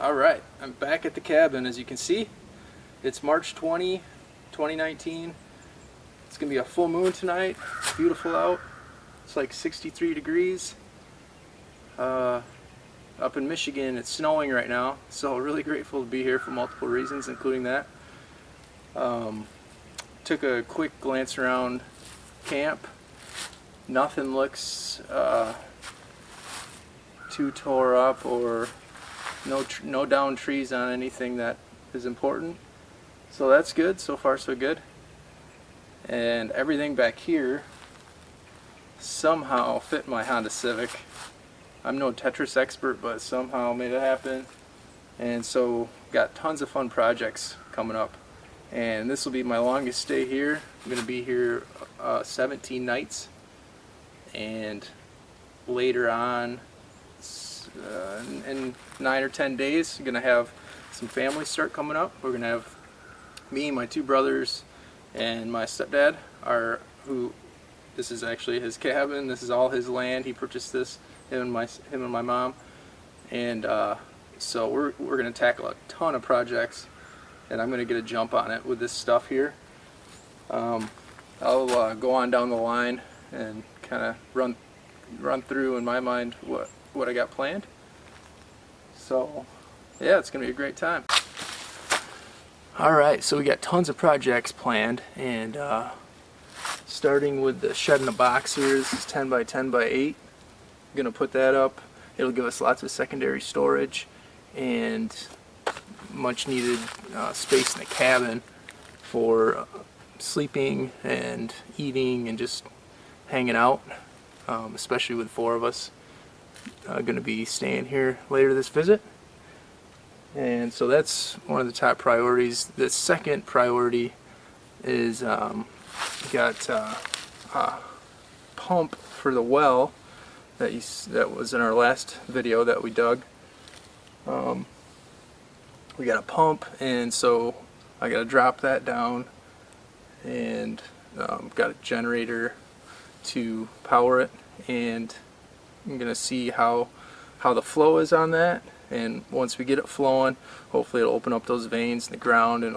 Alright, I'm back at the cabin. As you can see, it's March 20, 2019. It's going to be a full moon tonight. It's beautiful out. It's like 63 degrees. Up in Michigan, it's snowing right now, so really grateful to be here for multiple reasons, including that. Took a quick glance around camp. Nothing looks too tore up, or no down trees on anything that is important, so that's good. So far so good. And everything back here somehow fit my Honda Civic. I'm no Tetris expert, but somehow made it happen. And so got tons of fun projects coming up, and this will be my longest stay here. I'm going to be here 17 nights, and later on in 9 or 10 days, I'm going to have some family start coming up. We're going to have me, my two brothers, and my stepdad, this is actually his cabin. This is all his land. He purchased this, him and my mom. And so we're going to tackle a ton of projects, and I'm going to get a jump on it with this stuff here. I'll go on down the line and kind of run through in my mind what I got planned. So yeah, it's gonna be a great time. Alright, so we got tons of projects planned, and starting with the Shed-INA-Box here. This is 10 by 10 by 8. I'm gonna put that up. It'll give us lots of secondary storage and much needed space in the cabin for sleeping and eating and just hanging out, especially with 4 of us going to be staying here later this visit. And so that's one of the top priorities. The second priority is got a pump for the well that was in our last video that we dug. We got a pump, and so I got to drop that down, and got a generator to power it, and I'm gonna see how the flow is on that. And once we get it flowing, hopefully it'll open up those veins in the ground, and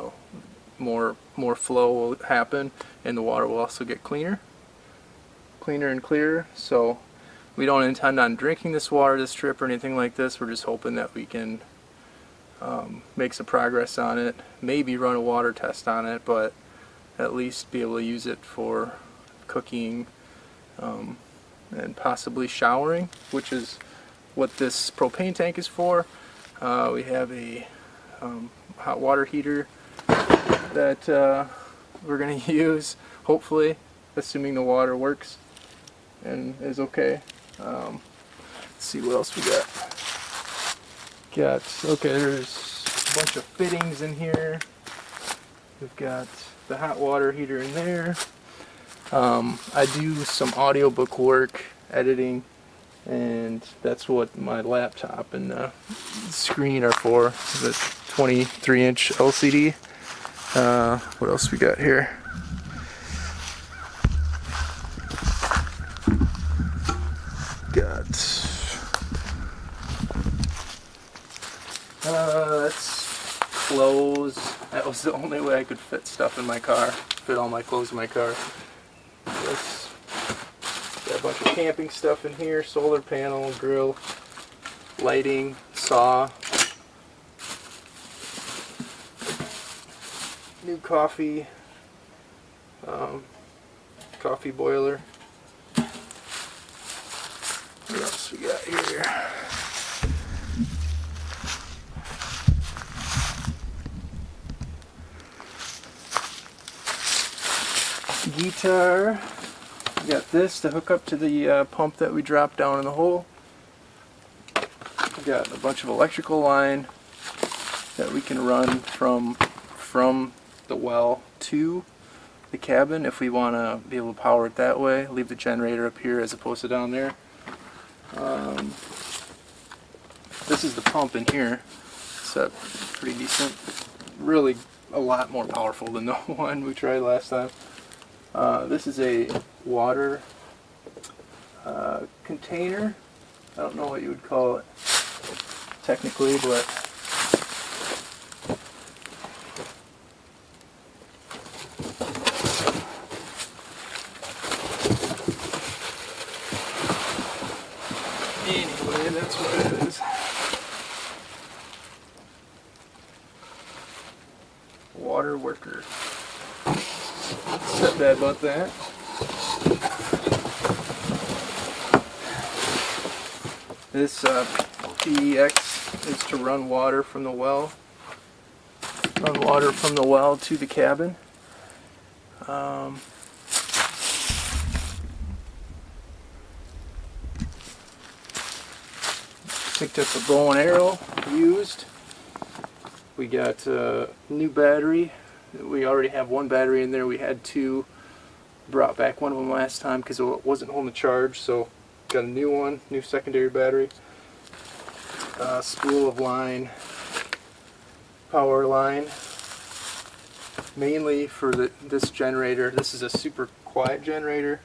more flow will happen, and the water will also get cleaner and clearer. So we don't intend on drinking this water this trip or anything like this. We're just hoping that we can make some progress on it, maybe run a water test on it, but at least be able to use it for cooking and possibly showering, which is what this propane tank is for. We have a hot water heater that we're going to use, hopefully, assuming the water works and is okay. Let's see what else we got. Okay, there's a bunch of fittings in here. We've got the hot water heater in there. I do some audiobook work, editing, and that's what my laptop and the screen are for, the 23-inch LCD. What else we got here? That's clothes. That was the only way I could fit stuff in my car, fit all my clothes in my car. Got a bunch of camping stuff in here: solar panel, grill, lighting, saw, new coffee boiler. What else we got here? Guitar. We got this to hook up to the pump that we dropped down in the hole. We got a bunch of electrical line that we can run from the well to the cabin if we want to be able to power it that way. Leave the generator up here as opposed to down there. This is the pump in here. It's pretty decent. Really a lot more powerful than the one we tried last time. This is a water container. I don't know what you would call it technically, but water worker. Set that about that. This PEX is to run water from the well. Run water from the well to the cabin. Picked up a bow and arrow used. We got a new battery. We already have one battery in there. We had two. Brought back one of them last time because it wasn't holding the charge, so got a new one, new secondary battery. Spool of line, power line, mainly for this generator. This is a super quiet generator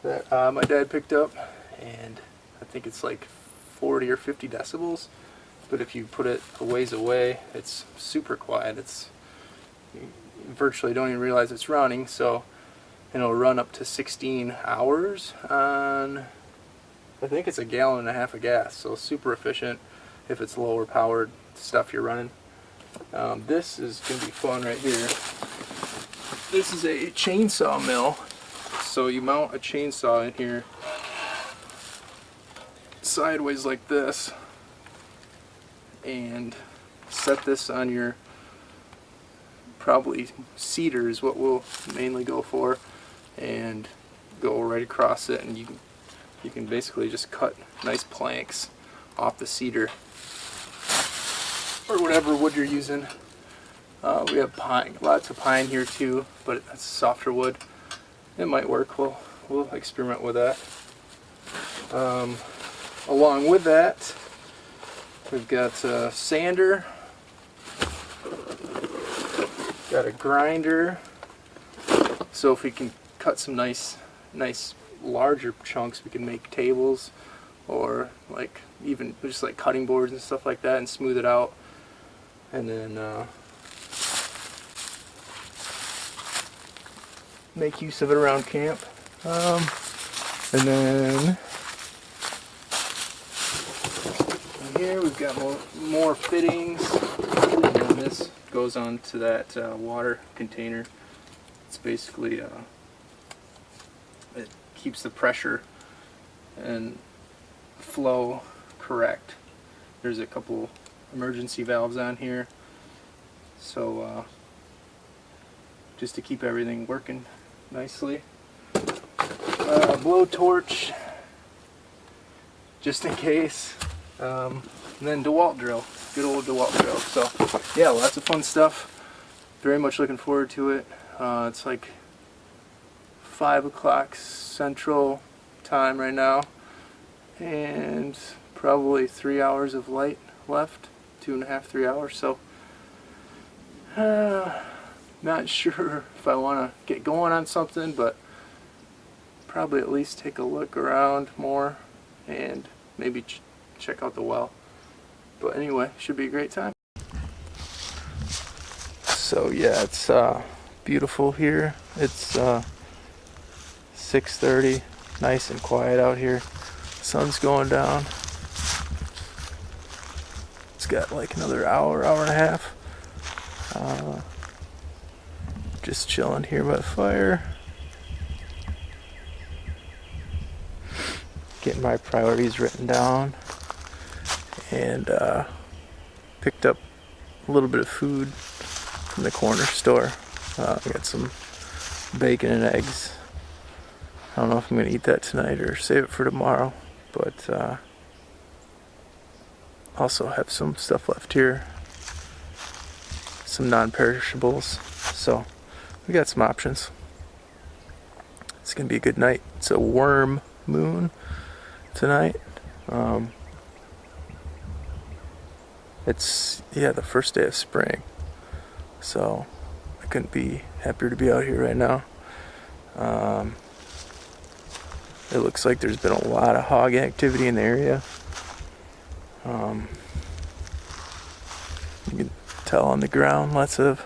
that my dad picked up, and I think it's like 40 or 50 decibels, but if you put it a ways away, it's super quiet. You virtually don't even realize it's running, so, and it'll run up to 16 hours on, I think it's 1.5 gallons of gas, so super efficient if it's lower powered stuff you're running. This is going to be fun right here. This is a chainsaw mill, so you mount a chainsaw in here sideways like this and set this on your, probably cedar is what we'll mainly go for, and go right across it, and you can basically just cut nice planks off the cedar or whatever wood you're using. We have pine, lots of pine here too, but that's softer wood. It might work. We'll experiment with that. Along with that, we've got a sander, got a grinder, so if we can cut some nice larger chunks, we can make tables, or like even just like cutting boards and stuff like that, and smooth it out. And then make use of it around camp. And then here we've got more fittings, and then this goes on to that water container. It's basically it keeps the pressure and flow correct. There's a couple emergency valves on here, so just to keep everything working nicely. Blowtorch, just in case. And then DeWalt drill, good old DeWalt drill. So yeah, lots of fun stuff. Very much looking forward to it. It's like 5 o'clock Central Time right now, and probably 3 hours of light left, 2.5, 3 hours. So not sure if I want to get going on something, but probably at least take a look around more and maybe check out the well. But anyway, should be a great time. So yeah, it's beautiful here. It's 6:30, nice and quiet out here. Sun's going down. It's got like another hour and a half. Just chilling here by the fire, getting my priorities written down, and picked up a little bit of food from the corner store. I got some bacon and eggs. I don't know if I'm going to eat that tonight or save it for tomorrow, but also have some stuff left here, some non-perishables, so we got some options. It's going to be a good night. It's a worm moon tonight. It's the first day of spring, so I couldn't be happier to be out here right now. It looks like there's been a lot of hog activity in the area. You can tell on the ground, lots of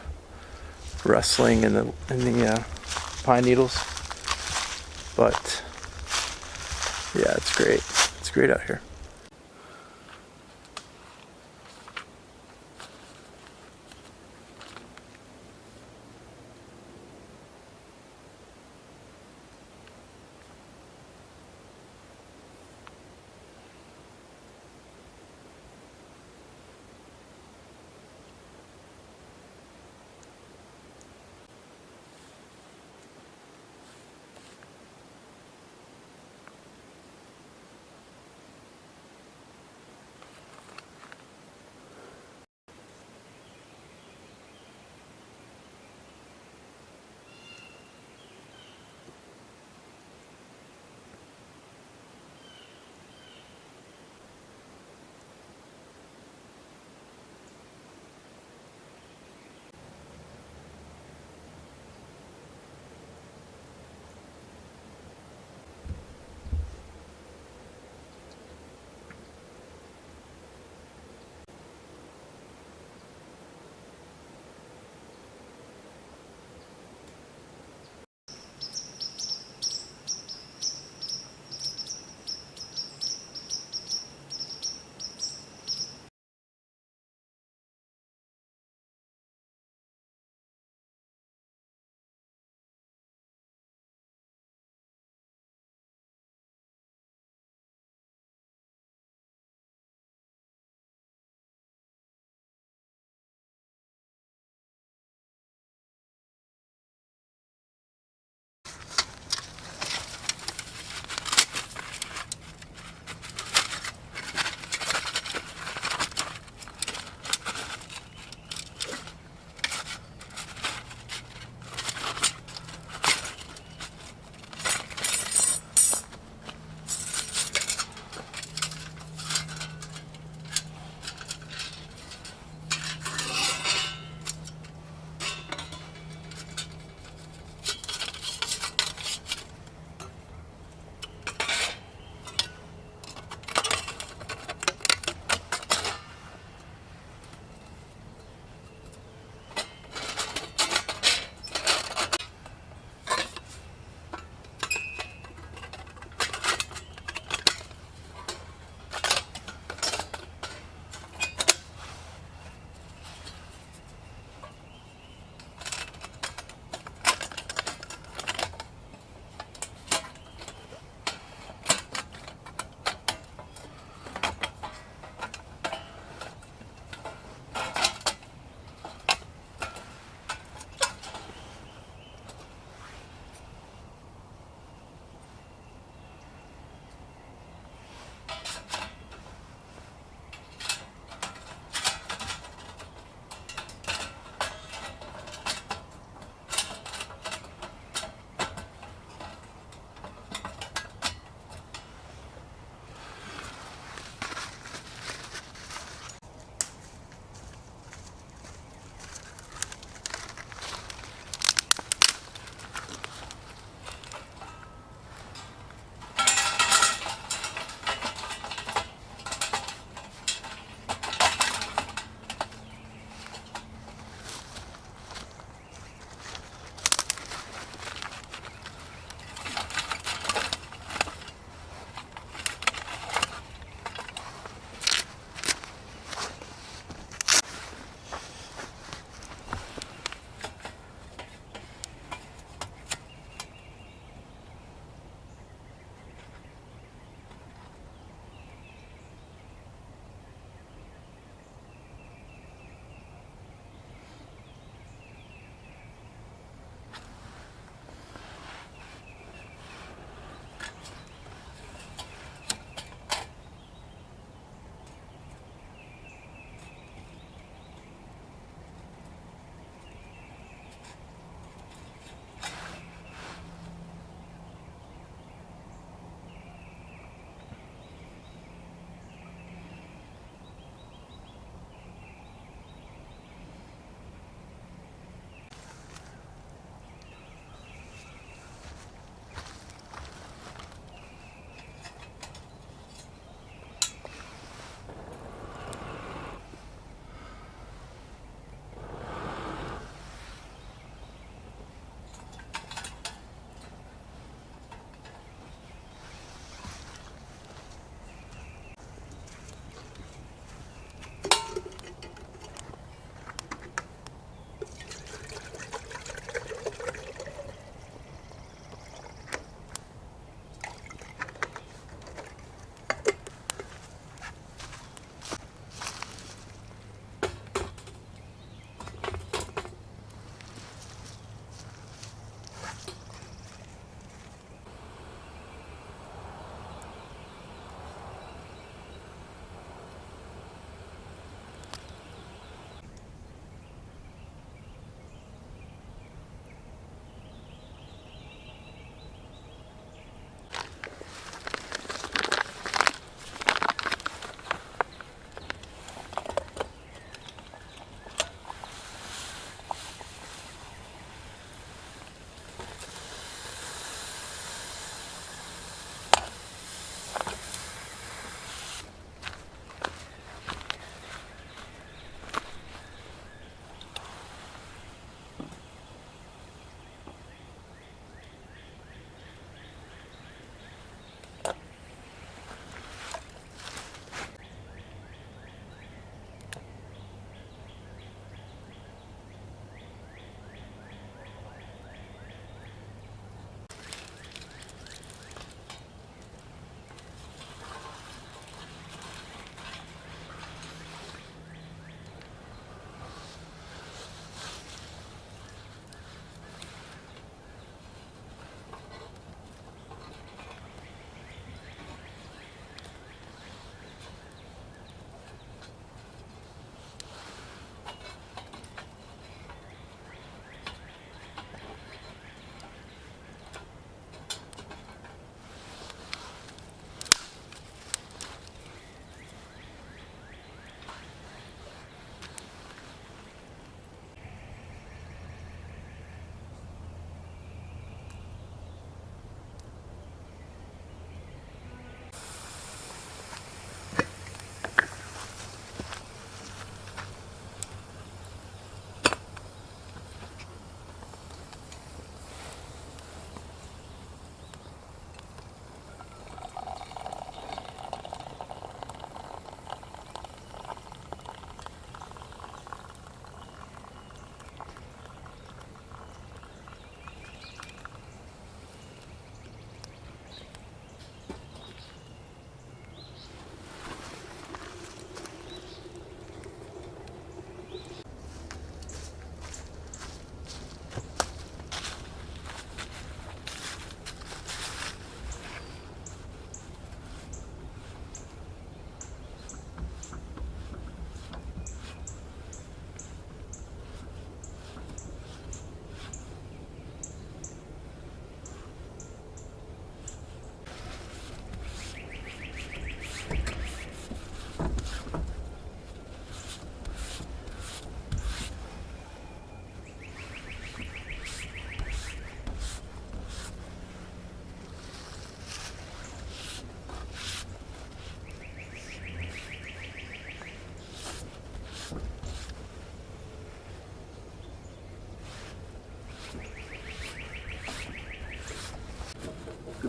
rustling in the pine needles. But yeah, it's great. It's great out here.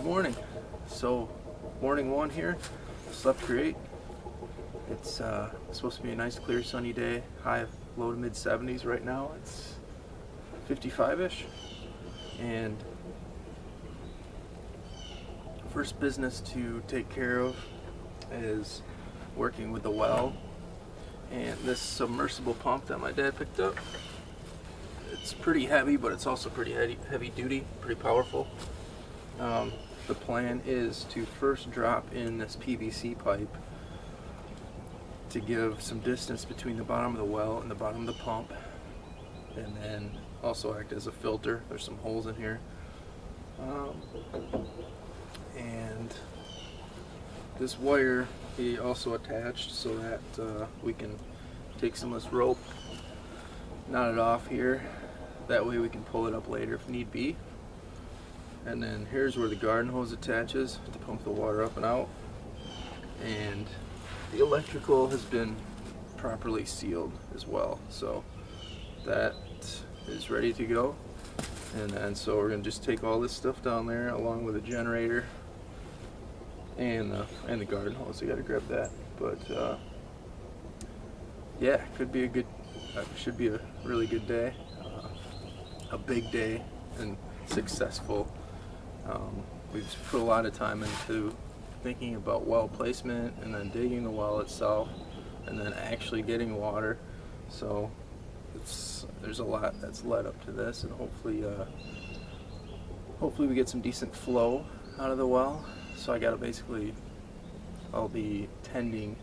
Good morning. So, morning one here. Slept great. It's supposed to be a nice, clear, sunny day. High, low to mid 70s right now. It's 55-ish. And first business to take care of is working with the well and this submersible pump that my dad picked up. It's pretty heavy, but it's also pretty heavy duty, pretty powerful. The plan is to first drop in this PVC pipe to give some distance between the bottom of the well and the bottom of the pump, and then also act as a filter. There's some holes in here. And this wire he also attached so that we can take some of this rope, knot it off here. That way we can pull it up later if need be. And then here's where the garden hose attaches to pump the water up and out. And the electrical has been properly sealed as well, so that is ready to go. And then so we're gonna just take all this stuff down there along with the generator and the garden hose. I gotta grab that, but yeah, should be a really good day, a big day and successful. We've put a lot of time into thinking about well placement and then digging the well itself and then actually getting water. So there's a lot that's led up to this, and hopefully we get some decent flow out of the well. So I'll be tending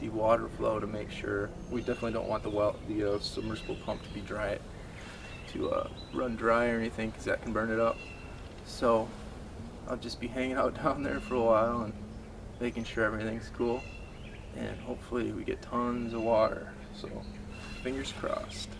the water flow to make sure. We definitely don't want the submersible pump to be dry, to run dry or anything, because that can burn it up. So I'll just be hanging out down there for a while and making sure everything's cool, and hopefully we get tons of water. So fingers crossed.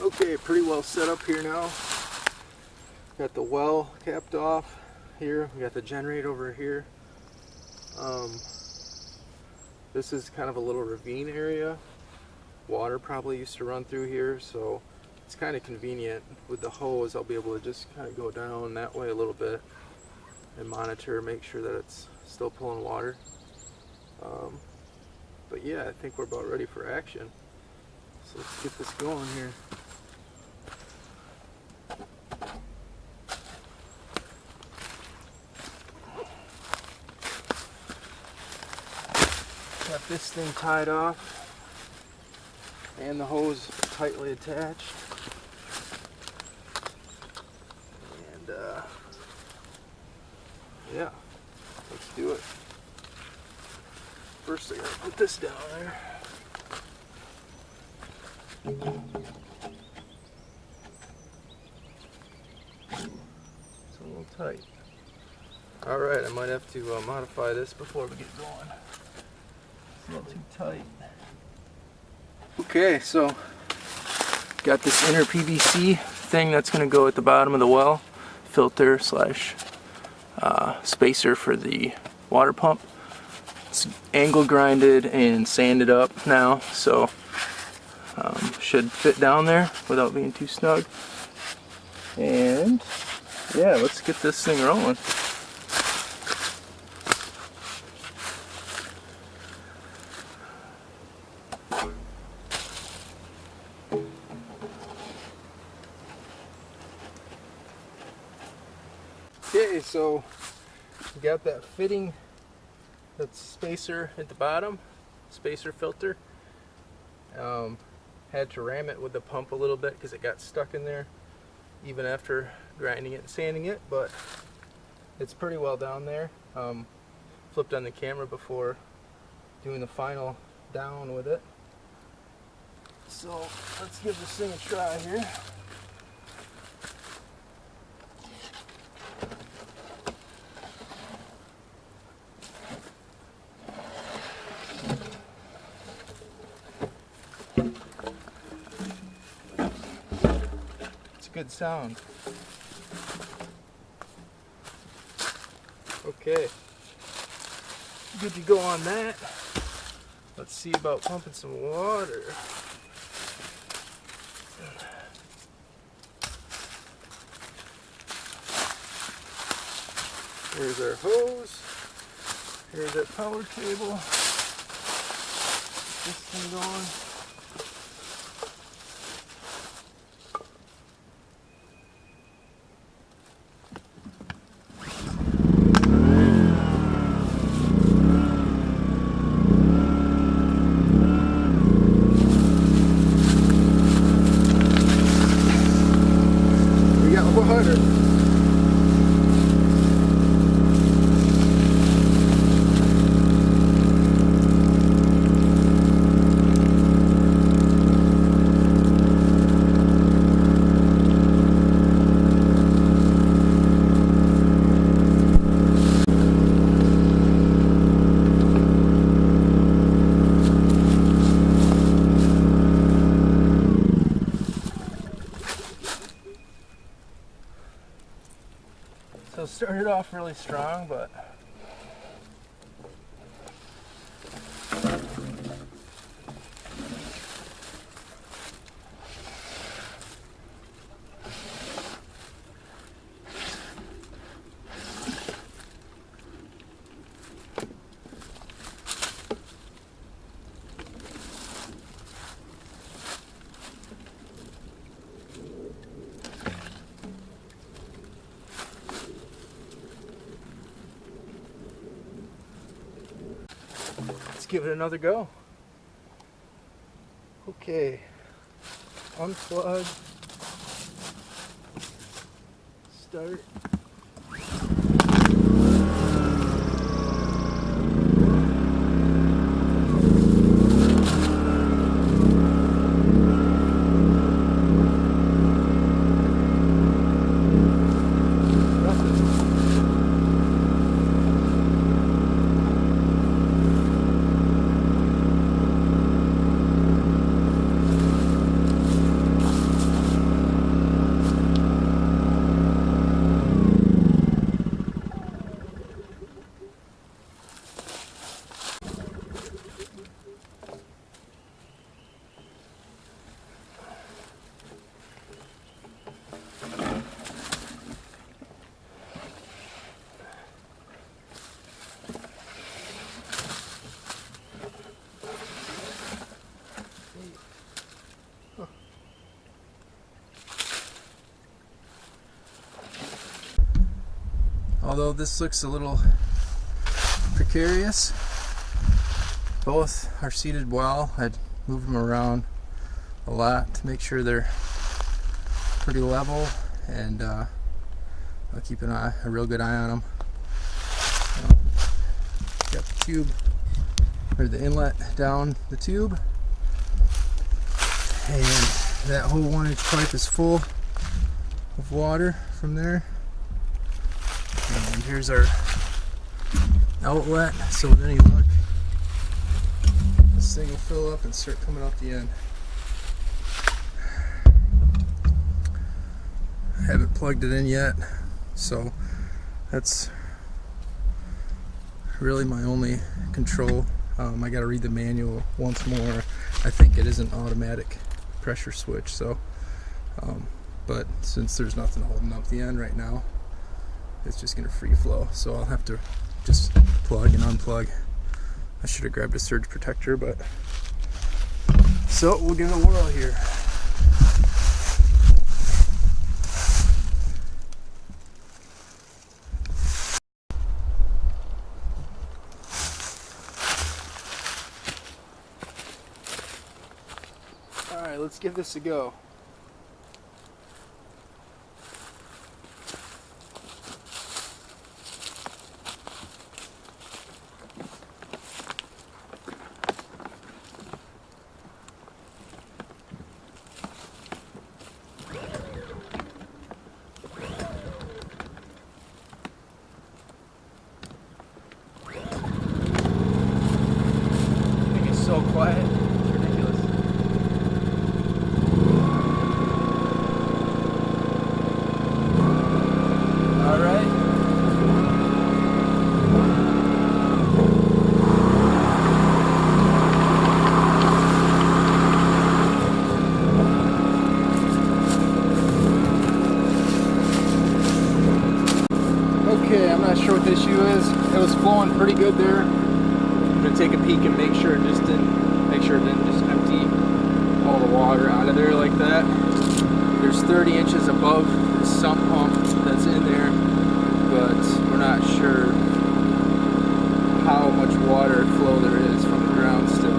Okay, pretty well set up here now. Got the well capped off here. We got the generator over here. This is kind of a little ravine area. Water probably used to run through here, so it's kind of convenient. With the hose, I'll be able to just kind of go down that way a little bit and monitor, make sure that it's still pulling water. But yeah, I think we're about ready for action. So let's get this going here. Got this thing tied off and the hose tightly attached. And yeah, let's do it. First I gotta put this down there. It's a little tight. Alright, I might have to modify this before we get going. It's a little too tight. Okay, so got this inner PVC thing that's going to go at the bottom of the well, filter slash spacer for the water pump. It's angle grinded and sanded up now, so should fit down there without being too snug. And yeah, let's get this thing rolling. Okay, so we got that fitting, that spacer at the bottom, spacer filter. Had to ram it with the pump a little bit because it got stuck in there even after grinding it and sanding it, but it's pretty well down there. Flipped on the camera before doing the final down with it. So let's give this thing a try here. good sound. Okay, good to go on that. Let's see about pumping some water. Here's our hose. Here's our power cable. This thing going. We got water. So started off really strong, but let's give it another go. Okay, unplug, start. Although this looks a little precarious, both are seated well. I'd moved them around a lot to make sure they're pretty level, and I'll keep a real good eye on them. Got the tube, or the inlet down the tube, and that whole 1-inch pipe is full of water from there. And here's our outlet, so with any luck, this thing will fill up and start coming out the end. I haven't plugged it in yet, so that's really my only control. I gotta read the manual once more. I think it is an automatic pressure switch, so but since there's nothing holding up the end right now, it's just gonna free flow, so I'll have to just plug and unplug. I should have grabbed a surge protector, but so we'll give it a whirl here. All right, let's give this a go. So quiet, it's ridiculous. good there. I'm gonna take a peek and make sure it didn't just empty all the water out of there like that. There's 30 inches above the sump pump that's in there, but we're not sure how much water flow there is from the ground still.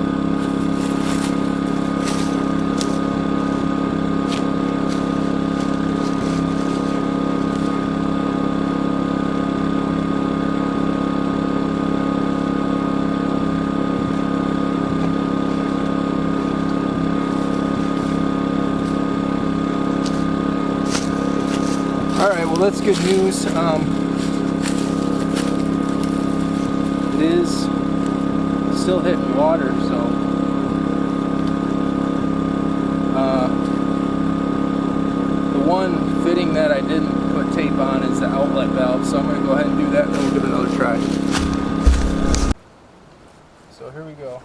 Alright, well that's good news. It is still hitting water, so the one fitting that I didn't put tape on is the outlet valve, so I'm going to go ahead and do that and then we'll give it another try. So here we go.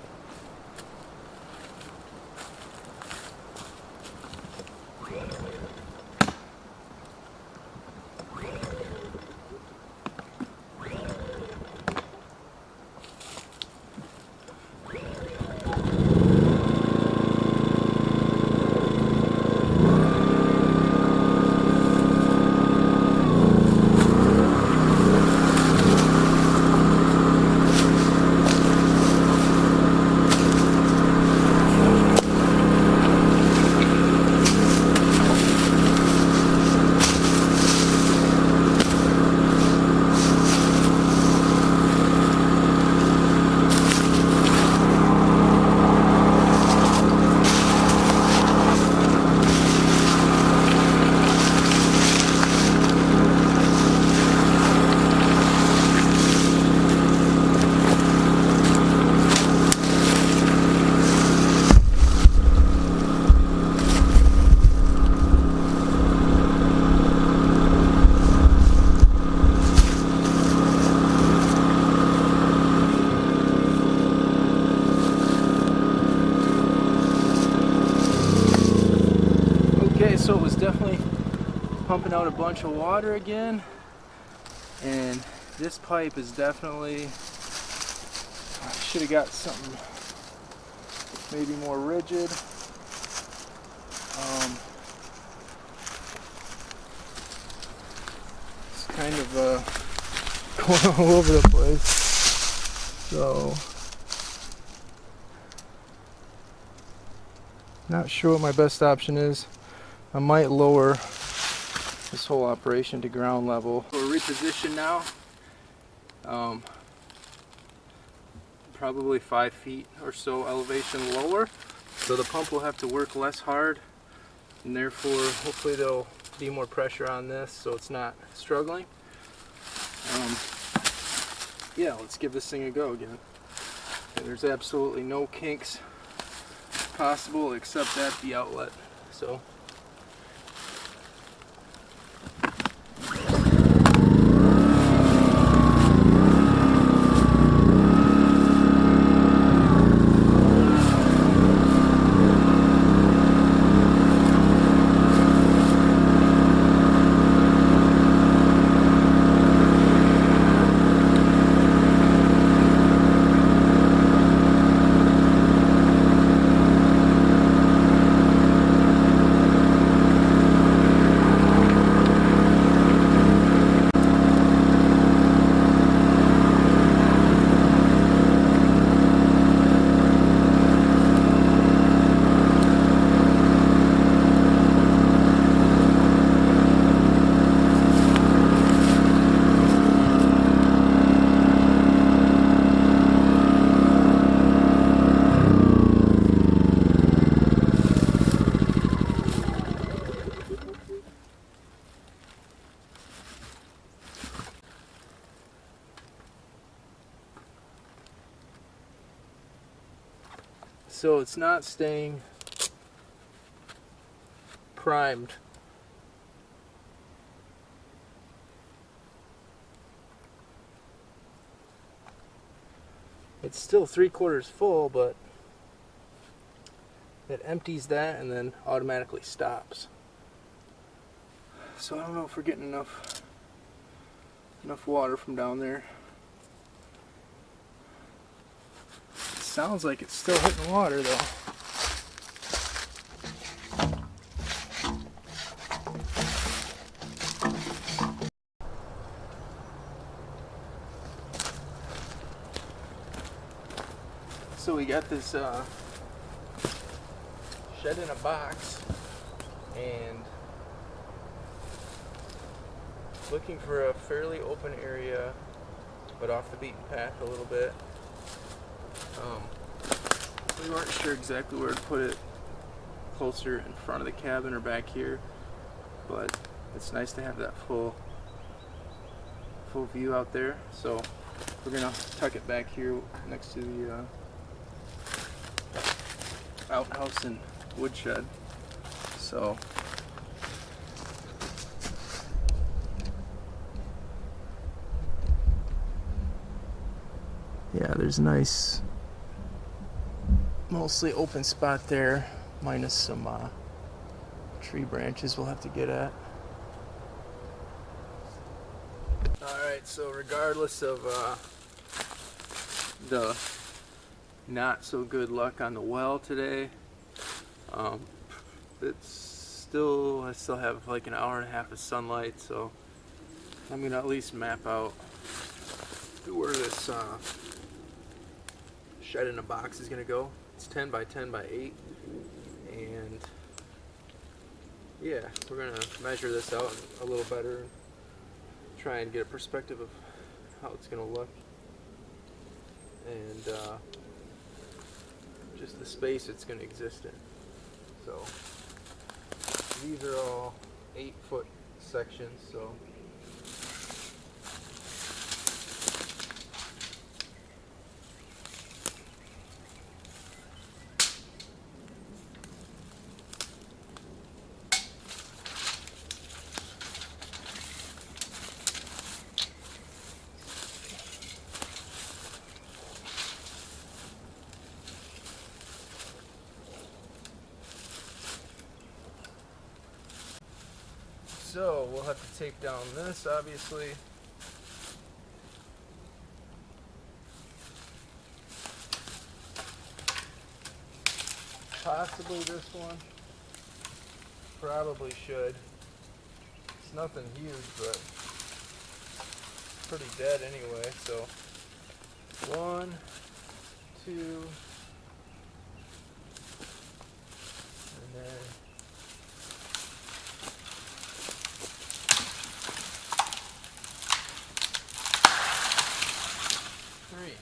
So it was definitely pumping out a bunch of water again, and this pipe is definitely, I should have got something maybe more rigid. It's kind of going all over the place, so not sure what my best option is. I might lower this whole operation to ground level. We're repositioned now. Probably 5 feet or so elevation lower. So the pump will have to work less hard, and therefore hopefully there'll be more pressure on this so it's not struggling. Yeah, let's give this thing a go again. And there's absolutely no kinks possible except at the outlet. So So it's not staying primed. It's still 3/4 full, but it empties that and then automatically stops. So I don't know if we're getting enough water from down there. Sounds like it's still hitting water though. So we got this Shed-INA-Box and looking for a fairly open area but off the beaten path a little bit. We weren't sure exactly where to put it, closer in front of the cabin or back here, but it's nice to have that full view out there. So we're gonna tuck it back here next to the outhouse and woodshed. So yeah, there's a nice mostly open spot there, minus some tree branches we'll have to get at. Alright, so regardless of the not so good luck on the well today, I still have like an hour and a half of sunlight, so I'm gonna at least map out where this Shed-INA-Box is gonna go. It's 10 by 10 by 8, and yeah, we're gonna measure this out a little better and try and get a perspective of how it's gonna look, and just the space it's gonna exist in. So these are all 8-foot sections, so we'll have to take down this, obviously. Possibly this one. Probably should. It's nothing huge, but pretty dead anyway. So 1, 2, and then 3.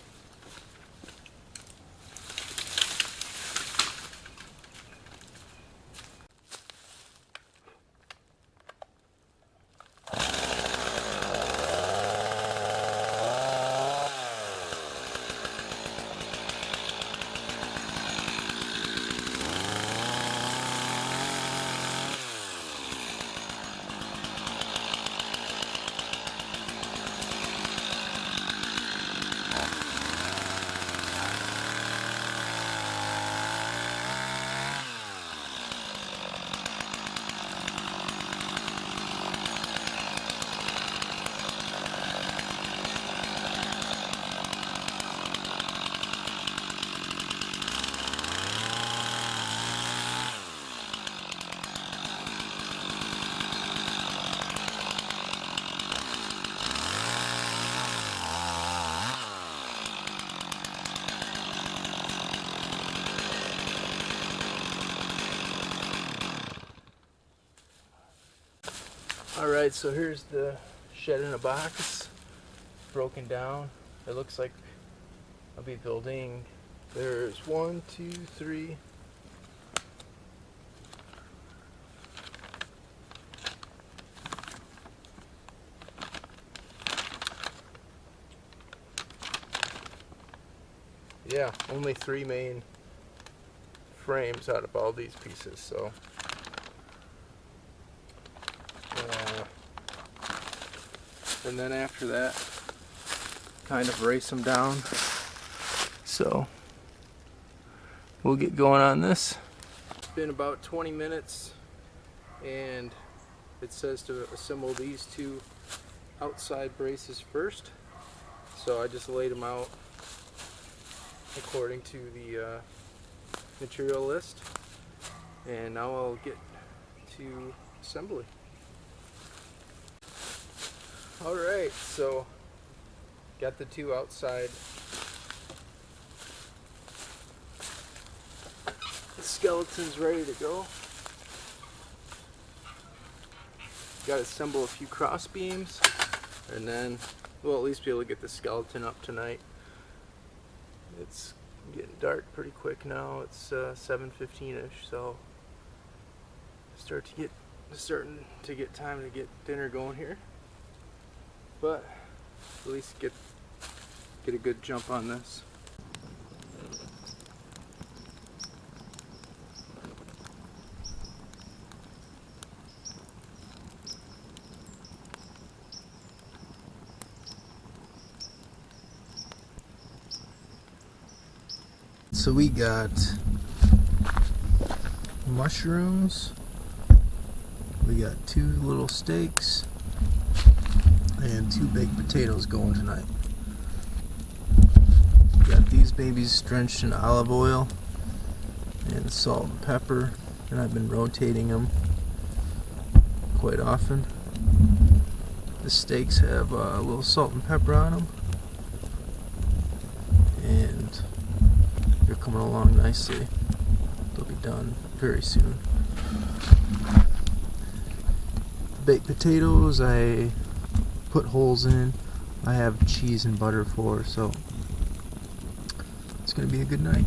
Alright, so here's the Shed-INA-Box broken down. It looks like I'll be building, there's 1, 2, 3, yeah, only 3 main frames out of all these pieces, so and then after that kind of race them down. So we'll get going on this. It's been about 20 minutes and it says to assemble these 2 outside braces first, so I just laid them out according to the material list. And now I'll get to assembly. Alright, so got the two outside skeletons ready to go. Got to assemble a few cross beams, and then we'll at least be able to get the skeleton up tonight. It's getting dark pretty quick now. It's 7:15ish, so starting to get time to get dinner going here. But at least get a good jump on this. So we got mushrooms, we got 2 little steaks, and 2 baked potatoes going tonight. Got these babies drenched in olive oil and salt and pepper, and I've been rotating them quite often. The steaks have a little salt and pepper on them, and they're coming along nicely. They'll be done very soon. Baked potatoes I put holes in. I have cheese and butter for, so it's gonna be a good night.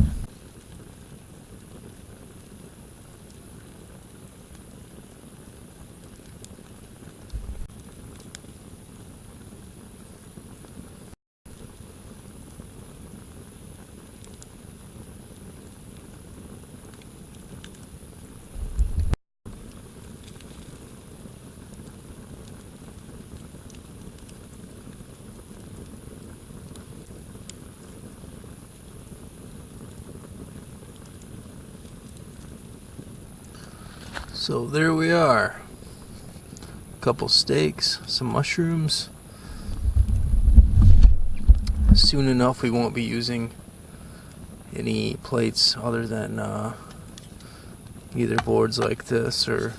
So there we are. A couple steaks, some mushrooms. Soon enough we won't be using any plates other than either boards like this, or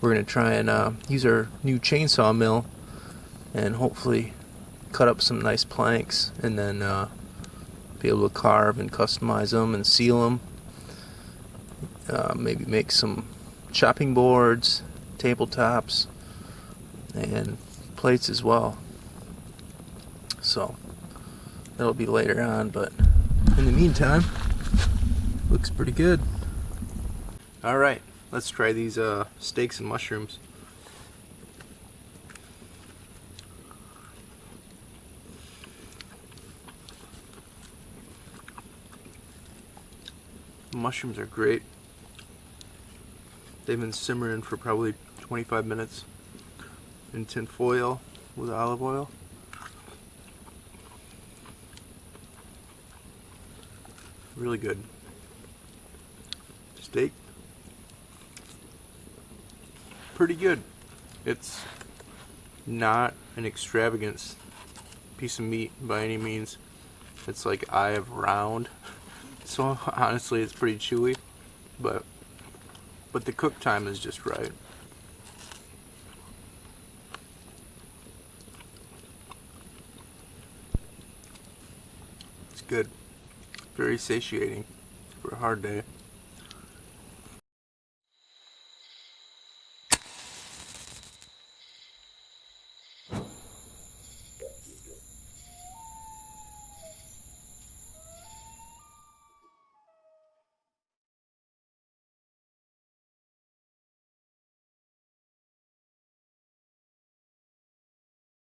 we're going to try and use our new chainsaw mill and hopefully cut up some nice planks, and then be able to carve and customize them and seal them. Maybe make some chopping boards, tabletops, and plates as well. So that'll be later on, but in the meantime, looks pretty good. Alright, let's try these steaks and mushrooms. The mushrooms are great. They've been simmering for probably 25 minutes in tin foil with olive oil. Really good. Steak, pretty good. It's not an extravagant piece of meat by any means. It's like eye of round, so honestly it's pretty chewy, but the cook time is just right. It's good. Very satiating for a hard day.